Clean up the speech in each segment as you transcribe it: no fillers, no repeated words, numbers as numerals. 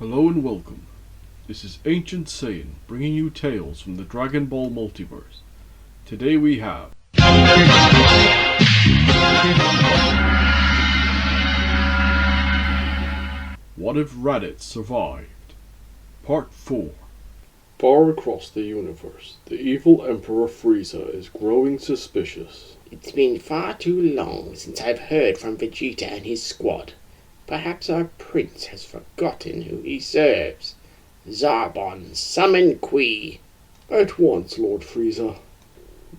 Hello and welcome. This is Ancient Saiyan bringing you tales from the Dragon Ball multiverse. Today we have What if Raditz survived? Part 4. Far across the universe, the evil Emperor Frieza is growing suspicious. It's been far too long since I've heard from Vegeta and his squad. Perhaps our prince has forgotten who he serves. Zarbon, summon Qui. At once, Lord Frieza.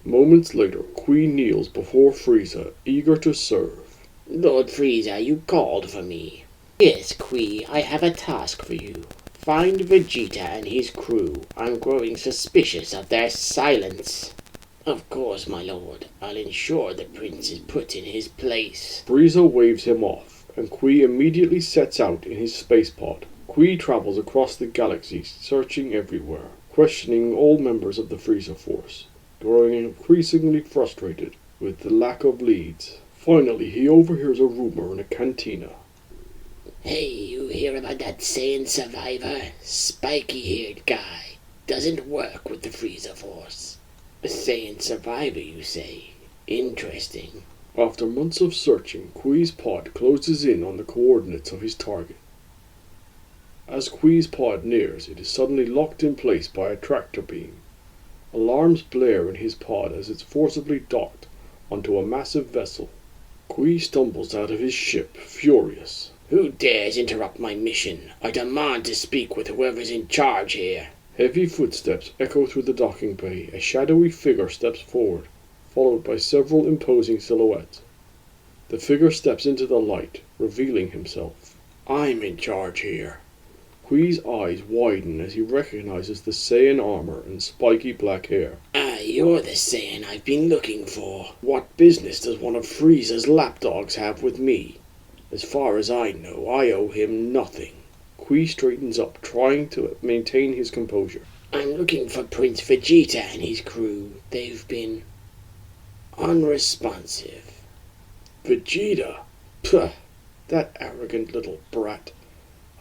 Moments later, Qui kneels before Frieza, eager to serve. Lord Frieza, you called for me. Yes, Qui, I have a task for you. Find Vegeta and his crew. I'm growing suspicious of their silence. Of course, my lord. I'll ensure the prince is put in his place. Frieza waves him off, and Qui immediately sets out in his space pod. Qui travels across the galaxy, searching everywhere, questioning all members of the Frieza force, growing increasingly frustrated with the lack of leads. Finally, he overhears a rumor in a cantina. Hey, you hear about that Saiyan survivor? Spiky-haired guy. Doesn't work with the Frieza force. A Saiyan survivor, you say? Interesting. After months of searching, Qui's pod closes in on the coordinates of his target. As Qui's pod nears, it is suddenly locked in place by a tractor beam. Alarms blare in his pod as it's forcibly docked onto a massive vessel. Qui stumbles out of his ship, furious. Who dares interrupt my mission? I demand to speak with whoever's in charge here. Heavy footsteps echo through the docking bay. A shadowy figure steps forward, followed by several imposing silhouettes. The figure steps into the light, revealing himself. I'm in charge here. Qui's eyes widen as he recognizes the Saiyan armor and spiky black hair. Ah, you're the Saiyan I've been looking for. What business does one of Frieza's lapdogs have with me? As far as I know, I owe him nothing. Qui straightens up, trying to maintain his composure. I'm looking for Prince Vegeta and his crew. They've been unresponsive. Vegeta? Puh, that arrogant little brat.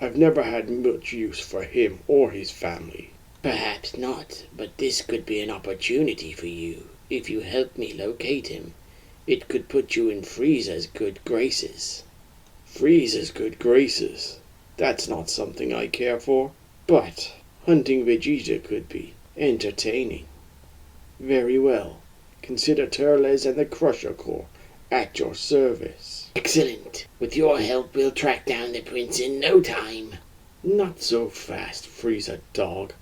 I've never had much use for him or his family. Perhaps not, but this could be an opportunity for you. If you help me locate him, it could put you in Frieza's good graces. Frieza's good graces? That's not something I care for. But hunting Vegeta could be entertaining. Very well. Consider Turles and the Crusher Corps at your service. Excellent. With your help, we'll track down the prince in no time. Not so fast, Frieza dog.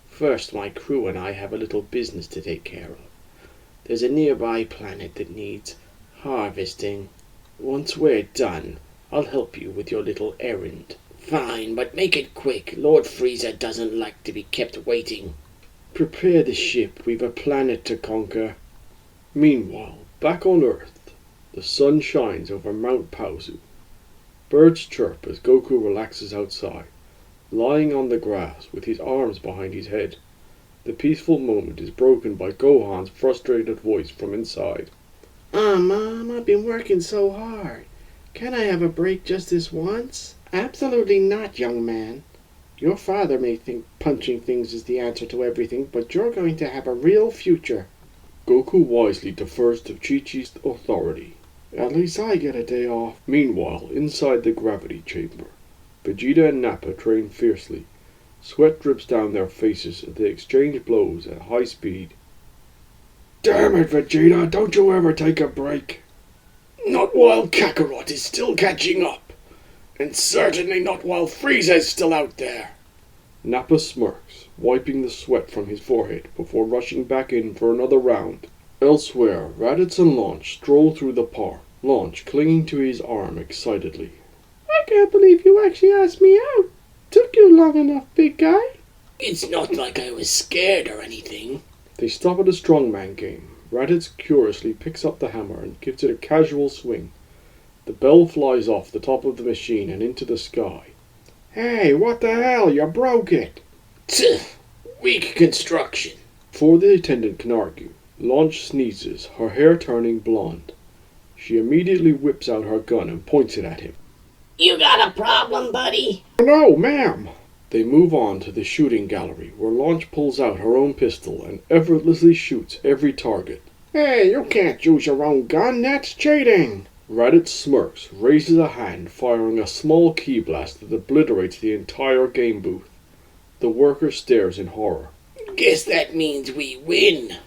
First, my crew and I have a little business to take care of. There's a nearby planet that needs harvesting. Once we're done, I'll help you with your little errand. Fine, but make it quick. Lord Frieza doesn't like to be kept waiting. Prepare the ship. We've a planet to conquer. Meanwhile, back on Earth, the sun shines over Mount Paozu. Birds chirp as Goku relaxes outside, lying on the grass with his arms behind his head. The peaceful moment is broken by Gohan's frustrated voice from inside. Mom, I've been working so hard. Can I have a break just this once? Absolutely not, young man. Your father may think punching things is the answer to everything, but you're going to have a real future. Goku wisely defers to Chi-Chi's authority. At least I get a day off. Meanwhile, inside the gravity chamber, Vegeta and Nappa train fiercely. Sweat drips down their faces as they exchange blows at high speed. Damn it, Vegeta, don't you ever take a break. Not while Kakarot is still catching up. And certainly not while Frieza's still out there. Nappa smirks, wiping the sweat from his forehead before rushing back in for another round. Elsewhere, Raditz and Launch stroll through the park, Launch clinging to his arm excitedly. I can't believe you actually asked me out. Took you long enough, big guy. It's not like I was scared or anything. They stop at a strongman game. Raditz curiously picks up the hammer and gives it a casual swing. The bell flies off the top of the machine and into the sky. Hey, what the hell? You broke it. Tch, weak construction. Before the attendant can argue, Launch sneezes, her hair turning blonde. She immediately whips out her gun and points it at him. You got a problem, buddy? No, ma'am. They move on to the shooting gallery, where Launch pulls out her own pistol and effortlessly shoots every target. Hey, you can't use your own gun, that's cheating! Raditz smirks, raises a hand, firing a small key blast that obliterates the entire game booth. The worker stares in horror. Guess that means we win.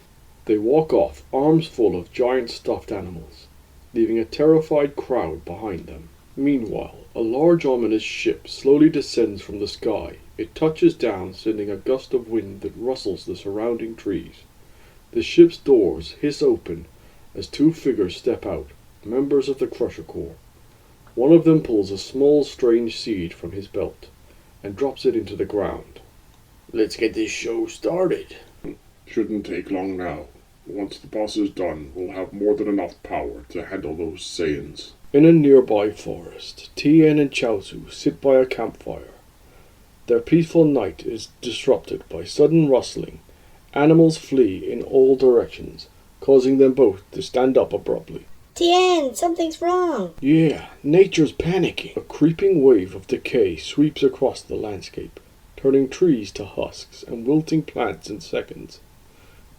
They walk off, arms full of giant stuffed animals, leaving a terrified crowd behind them. Meanwhile, a large ominous ship slowly descends from the sky. It touches down, sending a gust of wind that rustles the surrounding trees. The ship's doors hiss open as two figures step out, members of the Crusher Corps. One of them pulls a small strange seed from his belt and drops it into the ground. Let's get this show started. Shouldn't take long now. Once the boss is done, we'll have more than enough power to handle those Saiyans. In a nearby forest, Tien and Chaozu sit by a campfire. Their peaceful night is disrupted by sudden rustling. Animals flee in all directions, causing them both to stand up abruptly. Tien, something's wrong. Yeah, nature's panicking. A creeping wave of decay sweeps across the landscape, turning trees to husks and wilting plants in seconds.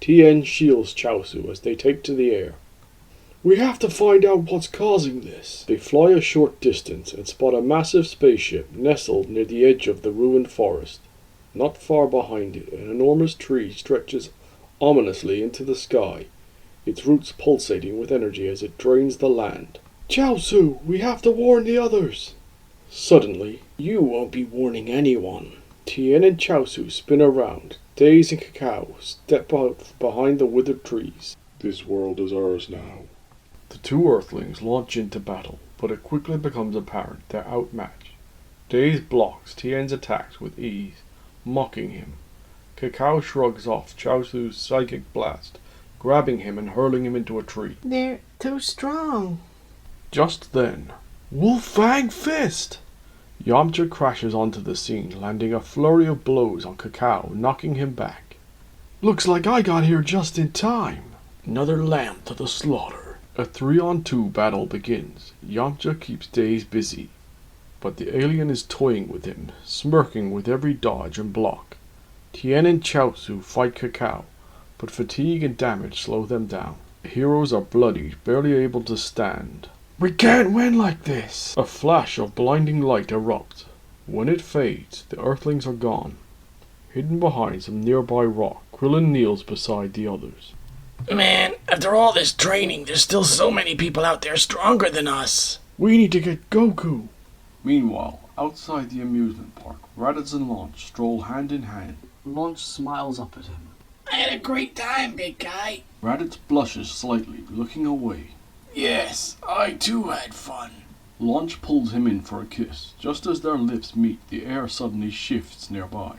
Tien shields Chaozu as they take to the air. We have to find out what's causing this. They fly a short distance and spot a massive spaceship nestled near the edge of the ruined forest. Not far behind it, an enormous tree stretches ominously into the sky, its roots pulsating with energy as it drains the land. Chaozu, we have to warn the others. Suddenly, you won't be warning anyone. Tien and Chaozu spin around. Days and Cacao step out behind the withered trees. This world is ours now. The two Earthlings launch into battle, but it quickly becomes apparent they're outmatched. Days blocks Tien's attacks with ease, mocking him. Cacao shrugs off Chaozu's psychic blast, grabbing him and hurling him into a tree. They're too strong. Just then, Wolfang Fist! Yamcha crashes onto the scene, landing a flurry of blows on Cacao, knocking him back. Looks like I got here just in time. Another lamb to the slaughter. A 3-on-2 battle begins. Yamcha keeps Days busy, but the alien is toying with him, smirking with every dodge and block. Tien and Chaozu fight Cacao, but fatigue and damage slow them down. The heroes are bloodied, barely able to stand. We can't win like this! A flash of blinding light erupts. When it fades, the Earthlings are gone. Hidden behind some nearby rock, Krillin kneels beside the others. Man, after all this training, there's still so many people out there stronger than us. We need to get Goku! Meanwhile, outside the amusement park, Raditz and Launch stroll hand in hand. Launch smiles up at him. I had a great time, big guy. Raditz blushes slightly, looking away. Yes, I too had fun. Launch pulls him in for a kiss. Just as their lips meet, the air suddenly shifts nearby.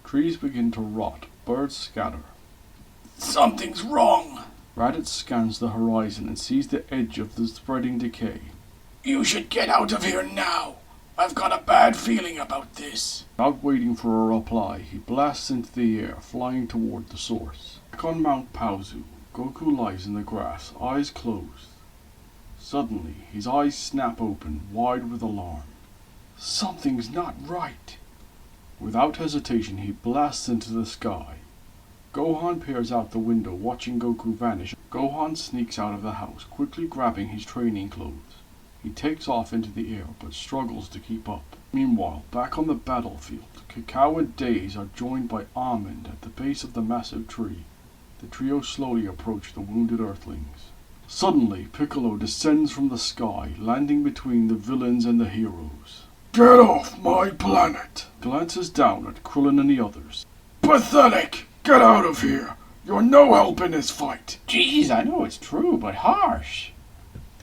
Trees begin to rot, birds scatter. Something's wrong. Raditz scans the horizon and sees the edge of the spreading decay. You should get out of here now. I've got a bad feeling about this. Without waiting for a reply, he blasts into the air, flying toward the source. Back on Mount Paozu, Goku lies in the grass, eyes closed. Suddenly, his eyes snap open, wide with alarm. Something's not right. Without hesitation, he blasts into the sky. Gohan peers out the window, watching Goku vanish. Gohan sneaks out of the house, quickly grabbing his training clothes. He takes off into the air, but struggles to keep up. Meanwhile, back on the battlefield, Cacao and Days are joined by Almond at the base of the massive tree. The trio slowly approach the wounded Earthlings. Suddenly, Piccolo descends from the sky, landing between the villains and the heroes. Get off my planet! Glances down at Krillin and the others. Pathetic! Get out of here! You're no help in this fight! Jeez, I know it's true, but harsh.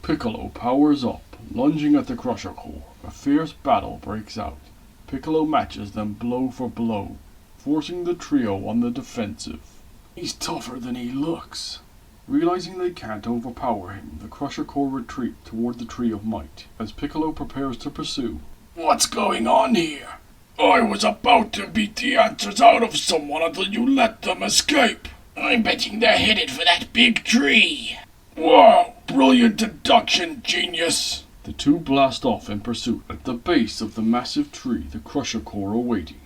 Piccolo powers up, lunging at the Crusher Corps. A fierce battle breaks out. Piccolo matches them blow for blow, forcing the trio on the defensive. He's tougher than he looks. Realizing they can't overpower him, the Crusher Corps retreat toward the Tree of Might, as Piccolo prepares to pursue. What's going on here? I was about to beat the answers out of someone until you let them escape. I'm betting they're headed for that big tree. Wow, brilliant deduction, genius. The two blast off in pursuit. At the base of the massive tree, the Crusher Corps are waiting.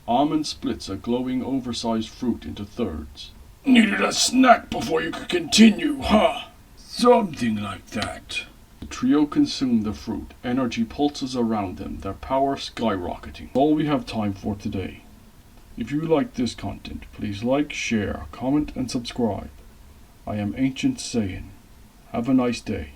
Almond splits a glowing oversized fruit into thirds. Needed a snack before you could continue, huh? Something like that. The trio consume the fruit. Energy pulses around them, their power skyrocketing. All we have time for today. If you like this content, please like, share, comment, and subscribe. I am Ancient Saiyan. Have a nice day.